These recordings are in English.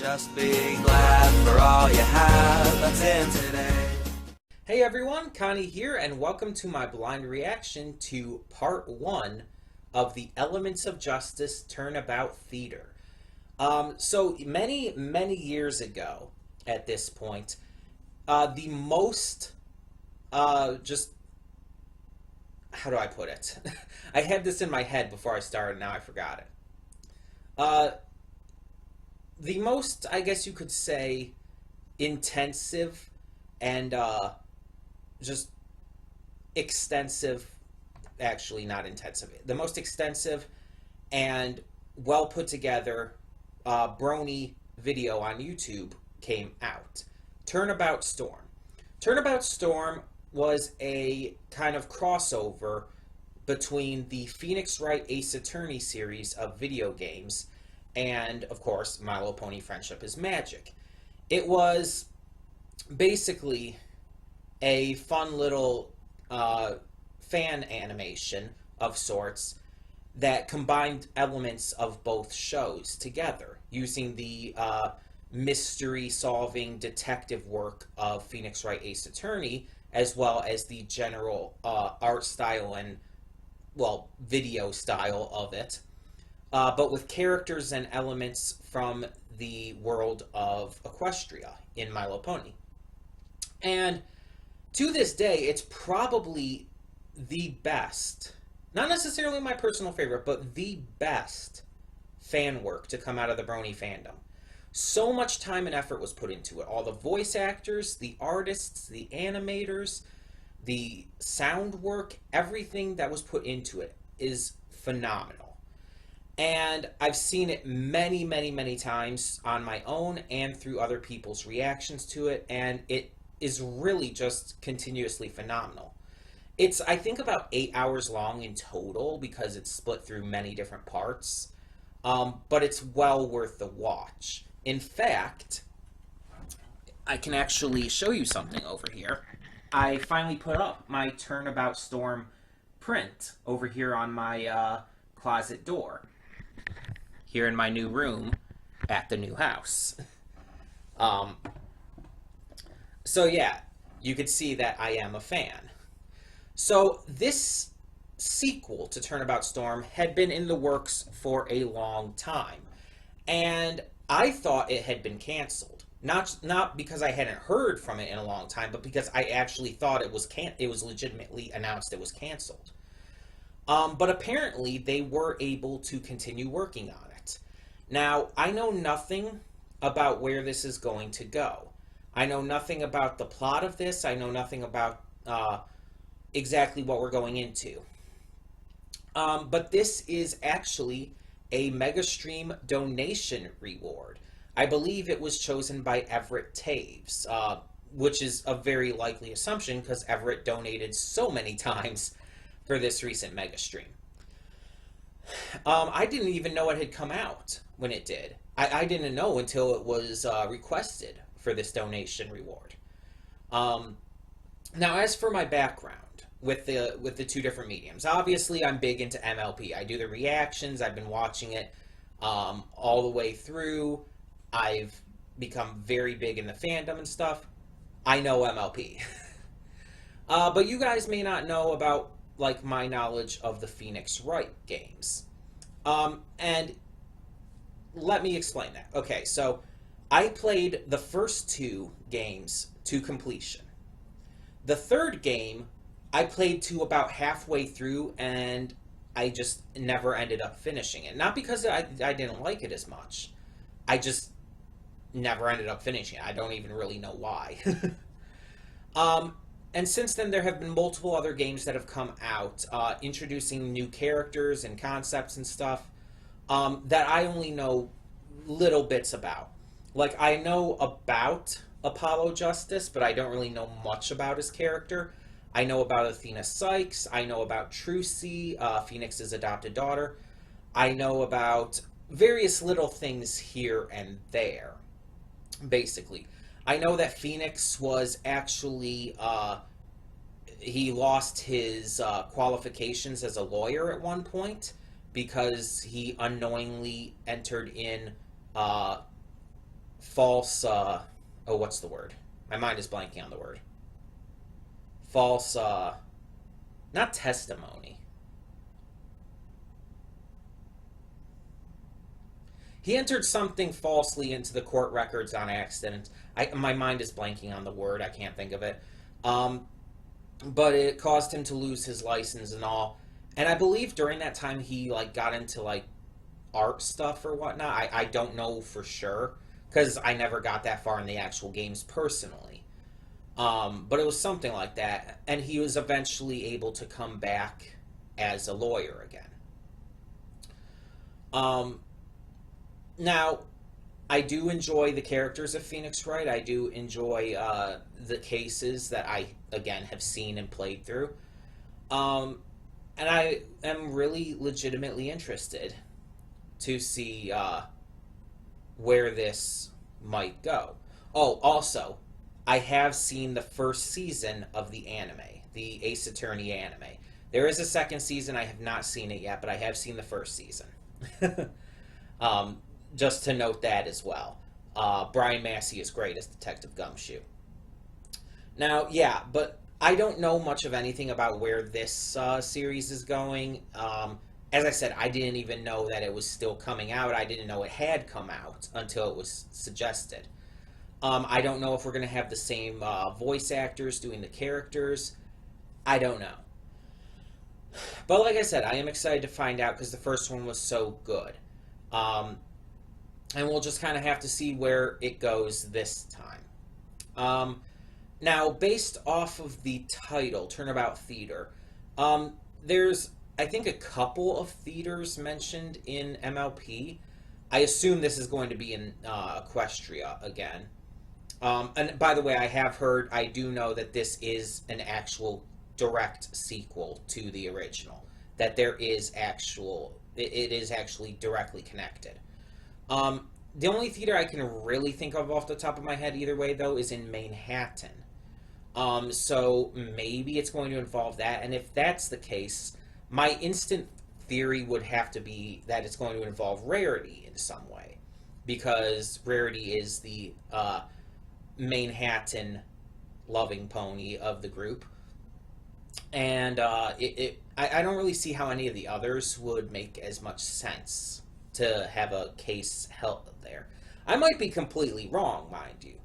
Just be glad for all you have that's in today. Hey everyone, Connie here, and welcome to my blind reaction to part 1 of the Elements of Justice Turnabout Theater. So many years ago at this point, the most, how do I put it? I had this in my head before I started, now I forgot it. The most, I guess you could say, intensive and just extensive, actually not intensive, the most extensive and well put together brony video on YouTube came out. Turnabout Storm. Turnabout Storm was a kind of crossover between the Phoenix Wright Ace Attorney series of video games and, of course, Milo Pony Friendship is Magic. It was basically a fun little fan animation of sorts that combined elements of both shows together, using the mystery-solving detective work of Phoenix Wright Ace Attorney, as well as the general art style and, well, video style of it. But with characters and elements from the world of Equestria in Milo Pony. And to this day, it's probably the best, not necessarily my personal favorite, but the best fan work to come out of the brony fandom. So much time and effort was put into it. All the voice actors, the artists, the animators, the sound work, everything that was put into it is phenomenal. And I've seen it many times on my own and through other people's reactions to it, and it is really just continuously phenomenal. It's, I think, about 8 hours long in total because it's split through many different parts, but it's well worth the watch. In fact, I can actually show you something over here. I finally put up my Turnabout Storm print over here on my closet door, here in my new room at the new house. So yeah, you could see that I am a fan. So this sequel to Turnabout Storm had been in the works for a long time, and I thought it had been canceled. Not because I hadn't heard from it in a long time, but because I actually thought it was legitimately announced it was canceled. But apparently they were able to continue working on it. Now, I know nothing about where this is going to go. I know nothing about the plot of this. I know nothing about exactly what we're going into. But this is actually a Mega Stream donation reward. I believe it was chosen by Everett Taves, which is a very likely assumption because Everett donated so many times for this recent Mega Stream. I didn't even know it had come out when it did. I didn't know until it was requested for this donation reward. Now, as for my background with the two different mediums, obviously I'm big into MLP. I do the reactions. I've been watching it all the way through. I've become very big in the fandom and stuff. I know MLP. But you guys may not know about, like, my knowledge of the Phoenix Wright games. And let me explain that. Okay, so I played the first 2 games to completion. The third game, I played to about halfway through, and I just never ended up finishing it. Not because I didn't like it as much. I just never ended up finishing it. I don't even really know why. And since then, there have been multiple other games that have come out, introducing new characters and concepts and stuff, that I only know little bits about. Like, I know about Apollo Justice, but I don't really know much about his character. I know about Athena Sykes. I know about Trucy, Phoenix's adopted daughter. I know about various little things here and there, basically. I know that Phoenix was actually, he lost his qualifications as a lawyer at one point because he unknowingly entered in false, oh, what's the word? My mind is blanking on the word. False, not testimony. He entered something falsely into the court records on accident. My mind is blanking on the word. I can't think of it. But it caused him to lose his license and all. And I believe during that time he like got into like art stuff or whatnot. I don't know for sure because I never got that far in the actual games personally. But it was something like that. And he was eventually able to come back as a lawyer again. Now, I do enjoy the characters of Phoenix Wright. I do enjoy the cases that I, again, have seen and played through. And I am really legitimately interested to see where this might go. Oh, also, I have seen the first season of the anime, the Ace Attorney anime. There is a second season. I have not seen it yet, but I have seen the first season. Just to note that as well. Brian Massey is great as Detective Gumshoe. Now, yeah, but I don't know much of anything about where this series is going. As I said, I didn't even know that it was still coming out. I didn't know it had come out until it was suggested. I don't know if we're going to have the same voice actors doing the characters. I don't know. But like I said, I am excited to find out because the first one was so good. And we'll just kind of have to see where it goes this time. Now, based off of the title, Turnabout Theater, there's, I think, a couple of theaters mentioned in MLP. I assume this is going to be in Equestria again. And by the way, I do know that this is an actual direct sequel to the original. That there is it is actually directly connected. The only theater I can really think of off the top of my head either way, though, is in Manhattan. So maybe it's going to involve that. And if that's the case, my instant theory would have to be that it's going to involve Rarity in some way. Because Rarity is the Manhattan loving pony of the group. And I don't really see how any of the others would make as much sense to have a case held there. I might be completely wrong, mind you.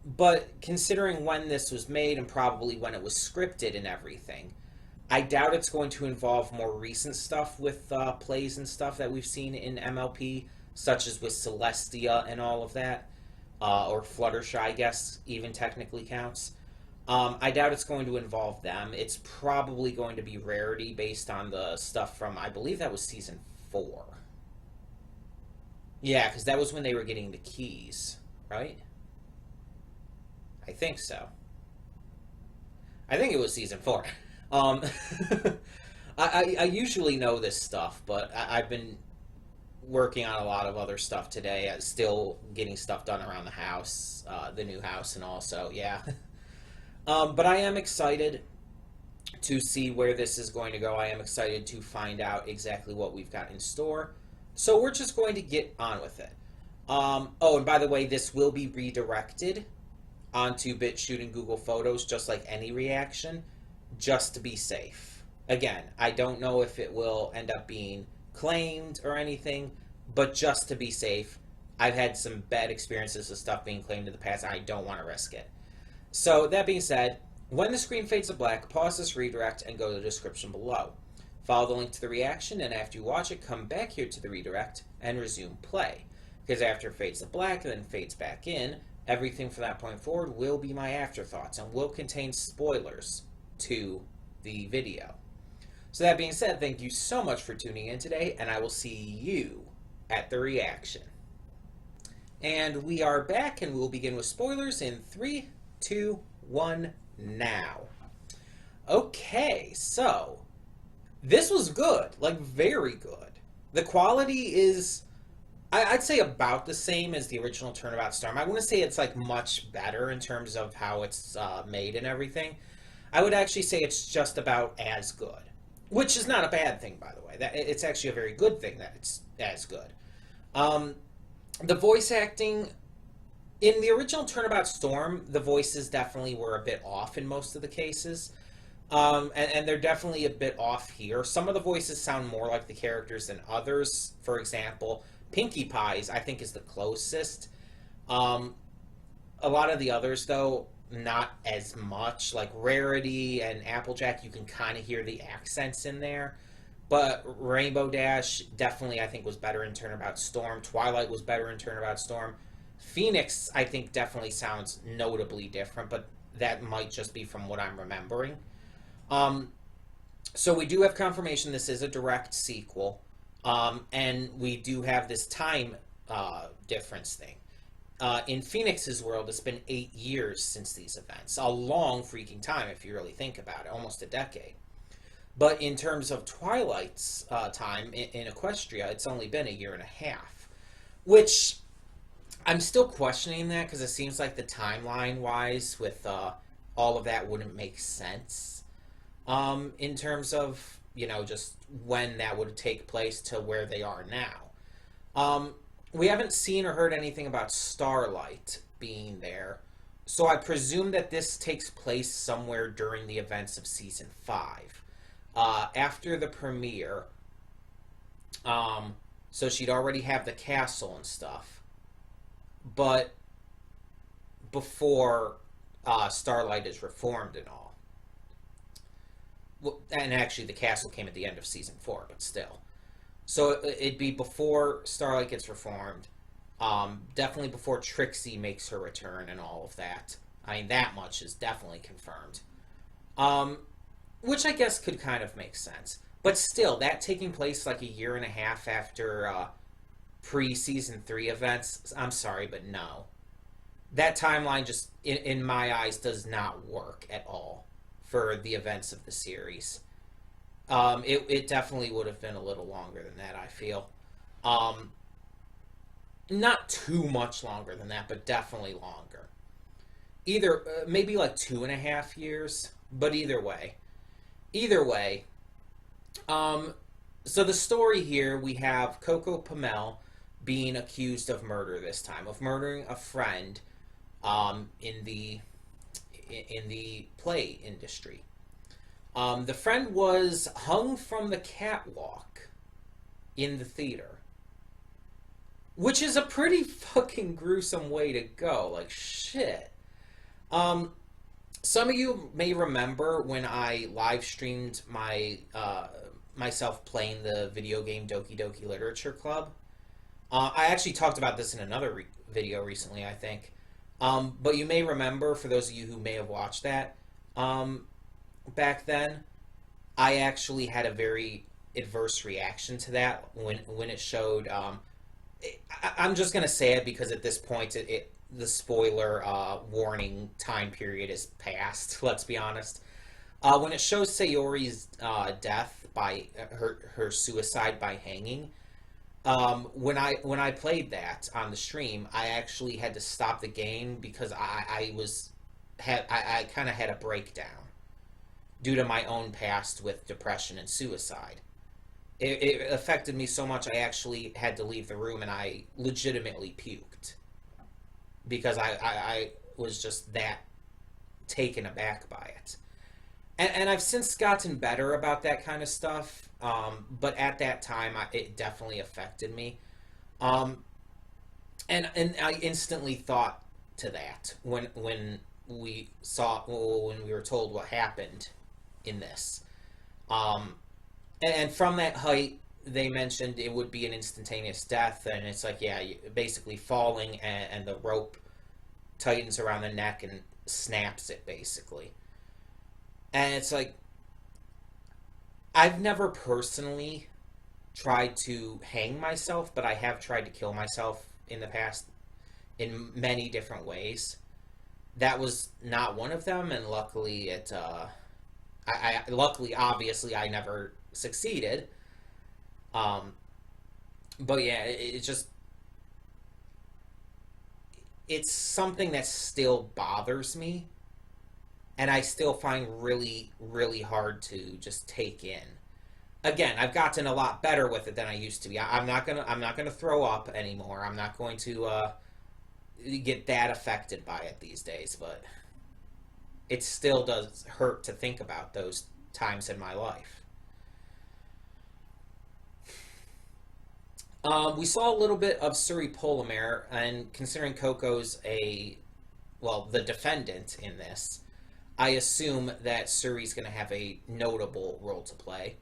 But considering when this was made and probably when it was scripted and everything, I doubt it's going to involve more recent stuff with plays and stuff that we've seen in MLP, such as with Celestia and all of that. Or Fluttershy, I guess, even technically counts. I doubt it's going to involve them. It's probably going to be Rarity based on the stuff from, I believe that was season 4. Yeah, because that was when they were getting the keys, right? I think so. I think it was season 4. I usually know this stuff, but I've been working on a lot of other stuff today. Still getting stuff done around the house, the new house, and also, yeah. But I am excited to see where this is going to go. I am excited to find out exactly what we've got in store. So we're just going to get on with it. Oh, and by the way, this will be redirected onto BitChute and Google Photos, just like any reaction, just to be safe. Again, I don't know if it will end up being claimed or anything, but just to be safe, I've had some bad experiences with stuff being claimed in the past, and I don't want to risk it. So, that being said, when the screen fades to black, pause this redirect and go to the description below. Follow the link to the reaction, and after you watch it, come back here to the redirect and resume play. Because after it fades to black and then fades back in, everything from that point forward will be my afterthoughts and will contain spoilers to the video. So that being said, thank you so much for tuning in today, and I will see you at the reaction. And we are back, and we'll begin with spoilers in 3, 2, 1, now. Okay, so this was good, like very good. The quality is, I'd say, about the same as the original Turnabout Storm. I wouldn't say it's like much better in terms of how it's made and everything. I would actually say it's just about as good, which is not a bad thing, by the way. It's actually a very good thing that it's as good. The voice acting in the original Turnabout Storm, the voices definitely were a bit off in most of the cases. And they're definitely a bit off here. Some of the voices sound more like the characters than others. For example, Pinkie Pie's, I think, is the closest. Um, a lot of the others, though, not as much. Like Rarity and Applejack, you can kind of hear the accents in there. But Rainbow Dash definitely, I think, was better in Turnabout Storm. Twilight was better in Turnabout Storm. Phoenix, I think, definitely sounds notably different, but that might just be from what I'm remembering. Um, so we do have confirmation this is a direct sequel, and we do have this time difference thing. In Phoenix's world, it's been 8 years since these events. A long freaking time if you really think about it, almost a decade. But in terms of Twilight's time in Equestria, it's only been a year and a half. Which, I'm still questioning that because it seems like the timeline-wise with all of that wouldn't make sense. In terms of, just when that would take place to where they are now. We haven't seen or heard anything about Starlight being there, so I presume that this takes place somewhere during the events of Season 5. After the premiere, so she'd already have the castle and stuff, but before Starlight is reformed and all. And actually the castle came at the end of Season 4, but still. So it'd be before Starlight gets reformed, definitely before Trixie makes her return and all of that. I mean, that much is definitely confirmed. Which I guess could kind of make sense. But still, that taking place like a year and a half after pre-Season 3 events, I'm sorry, but no. That timeline just, in my eyes, does not work at all for the events of the series. It definitely would have been a little longer than that, I feel. Not too much longer than that, but definitely longer. Either, maybe like 2.5 years, but either way. Either way, so the story here, we have Coco Pamel being accused of murder this time, of murdering a friend in the play industry. The friend was hung from the catwalk in the theater, which is a pretty fucking gruesome way to go. Like, shit. Some of you may remember when I live streamed my myself playing the video game Doki Doki Literature Club. I actually talked about this in another video recently, I think. But you may remember, for those of you who may have watched that, back then, I actually had a very adverse reaction to that when it showed. I'm just gonna say it because at this point, the spoiler warning time period is past. Let's be honest. When it shows Sayori's death by her suicide by hanging, when I played that on the stream, I actually had to stop the game because I kind of had a breakdown due to my own past with depression and suicide. It affected me so much I actually had to leave the room and I legitimately puked because I was just that taken aback by it. And I've since gotten better about that kind of stuff, but at that time it definitely affected me. And I instantly thought to that when we were told what happened in this. And from that height, they mentioned it would be an instantaneous death, and it's like, yeah, basically falling, and the rope tightens around the neck and snaps it, basically. And it's like, I've never personally tried to hang myself, but I have tried to kill myself in the past in many different ways. That was not one of them, and luckily luckily, obviously, I never succeeded. But yeah, it's something that still bothers me, and I still find really, really hard to just take in. again, I've gotten a lot better with it than I used to be. I'm not gonna throw up anymore. I'm not going to get that affected by it these days, but it still does hurt to think about those times in my life. We saw a little bit of Suri Polymere, and considering Coco's the defendant in this, I assume that Suri's going to have a notable role to play.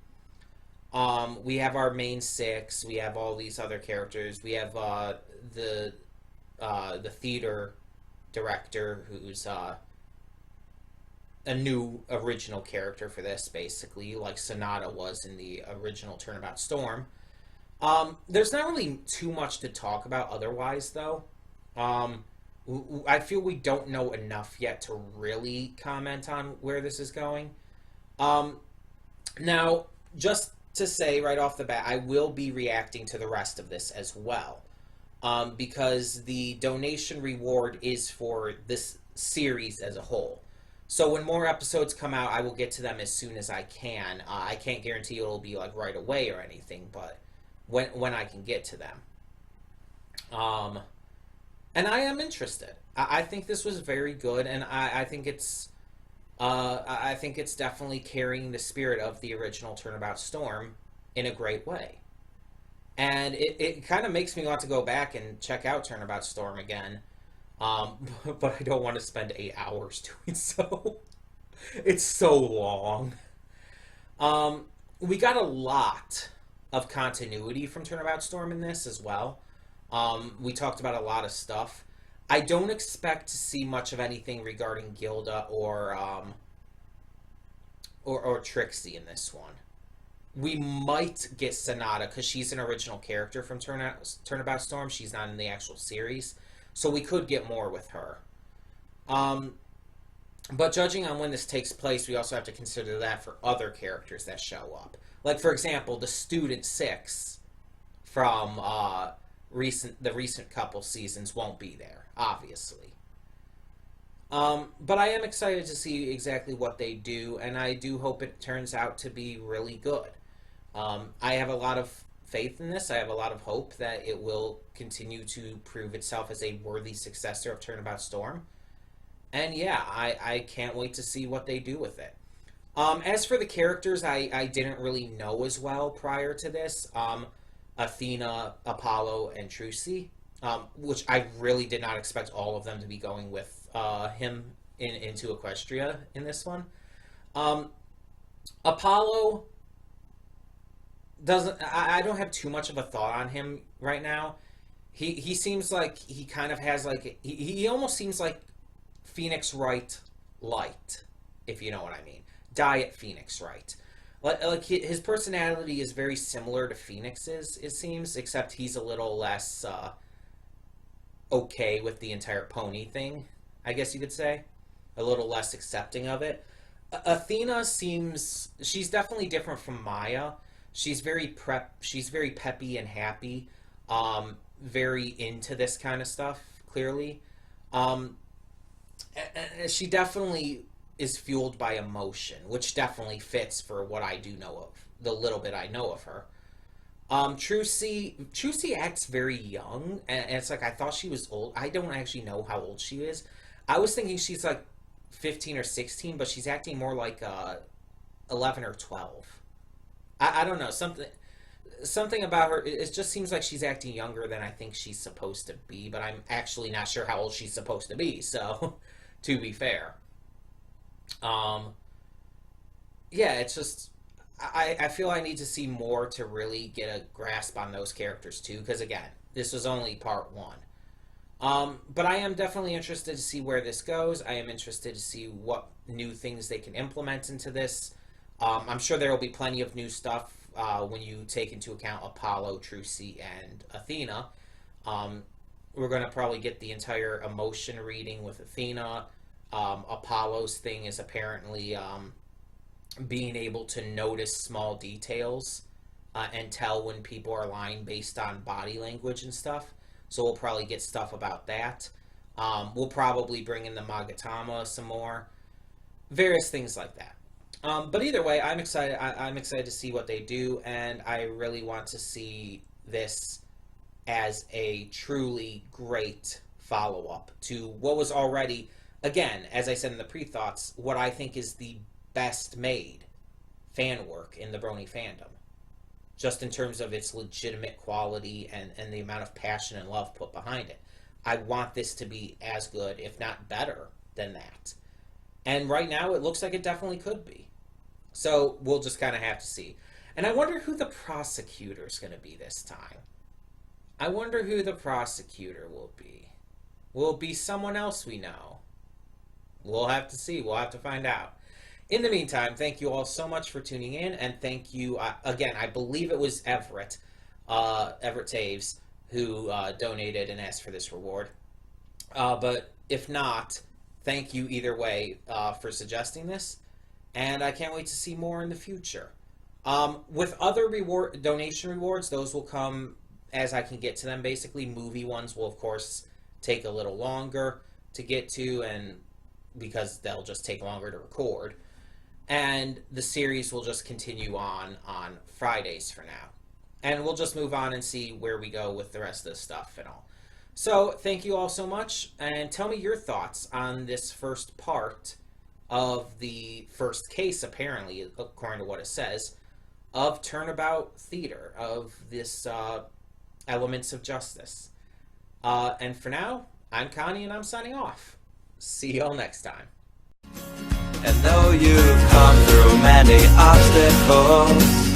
We have our main six. We have all these other characters. We have the theater director, who's a new original character for this, basically, like Sonata was in the original Turnabout Storm. There's not really too much to talk about otherwise, though. I feel we don't know enough yet to really comment on where this is going. Now, just to say right off the bat, I will be reacting to the rest of this as well. Because the donation reward is for this series as a whole. So when more episodes come out, I will get to them as soon as I can. I can't guarantee it'll be like right away or anything, but when I can get to them. And I am interested. I think this was very good, and I think it's definitely carrying the spirit of the original Turnabout Storm in a great way. And it kind of makes me want to go back and check out Turnabout Storm again. But I don't want to spend 8 hours doing so. It's so long. We got a lot of continuity from Turnabout Storm in this as well. We talked about a lot of stuff. I don't expect to see much of anything regarding Gilda or Trixie in this one. We might get Sonata, because she's an original character from Turnabout Storm. She's not in the actual series. So we could get more with her. But judging on when this takes place, we also have to consider that for other characters that show up. Like, for example, the Student 6 from the recent couple seasons won't be there, obviously. But I am excited to see exactly what they do, and I do hope it turns out to be really good. I have a lot of faith in this. I have a lot of hope that it will continue to prove itself as a worthy successor of Turnabout Storm. And yeah, I can't wait to see what they do with it. As for the characters, I didn't really know as well prior to this. Athena, Apollo, and Trucy, which I really did not expect all of them to be going with him into Equestria in this one. Apollo doesn't. I don't have too much of a thought on him right now. He seems like he kind of has like he almost seems like Phoenix Wright light, if you know what I mean. Diet Phoenix Wright. Like his personality is very similar to Phoenix's, it seems, except he's a little less okay with the entire pony thing, I guess you could say. A little less accepting of it. Athena seems... She's definitely different from Maya. She's very peppy and happy. Very into this kind of stuff, clearly. She definitely is fueled by emotion, which definitely fits for what I do know of, the little bit I know of her. Trucy acts very young, and it's like I thought she was old. I don't actually know how old she is. I was thinking she's like 15 or 16, but she's acting more like 11 or 12. I don't know, something about her, it just seems like she's acting younger than I think she's supposed to be, but I'm actually not sure how old she's supposed to be, so to be fair. Yeah, it's just I feel I need to see more to really get a grasp on those characters too, because again, this was only part 1. But I am definitely interested to see where this goes. I am interested to see what new things they can implement into this. I'm sure there will be plenty of new stuff when you take into account Apollo, Trucy, and Athena. We're going to probably get the entire emotion reading with Athena. Apollo's thing is apparently being able to notice small details and tell when people are lying based on body language and stuff. So we'll probably get stuff about that. We'll probably bring in the Magatama some more. Various things like that. But either way, I'm excited. I'm excited to see what they do, and I really want to see this as a truly great follow-up to what was already, again, as I said in the pre-thoughts, what I think is the best made fan work in the Brony fandom. Just in terms of its legitimate quality and the amount of passion and love put behind it. I want this to be as good, if not better, than that. And right now, it looks like it definitely could be. So we'll just kind of have to see. And I wonder who the prosecutor is going to be this time. I wonder who the prosecutor will be. Will it be someone else we know? We'll have to see. We'll have to find out. In the meantime, thank you all so much for tuning in, and thank you, again, I believe it was Everett Taves, who donated and asked for this reward. But if not, thank you either way for suggesting this, and I can't wait to see more in the future. With other donation rewards, those will come as I can get to them, basically. Movie ones will, of course, take a little longer to get to, and because they'll just take longer to record. And the series will just continue on Fridays for now. And we'll just move on and see where we go with the rest of the stuff and all. So, thank you all so much, and tell me your thoughts on this first part of the first case, apparently, according to what it says, of Turnabout Theater, of this Elements of Justice. And for now, I'm Connie, and I'm signing off. See y'all next time. And though you've come through many obstacles,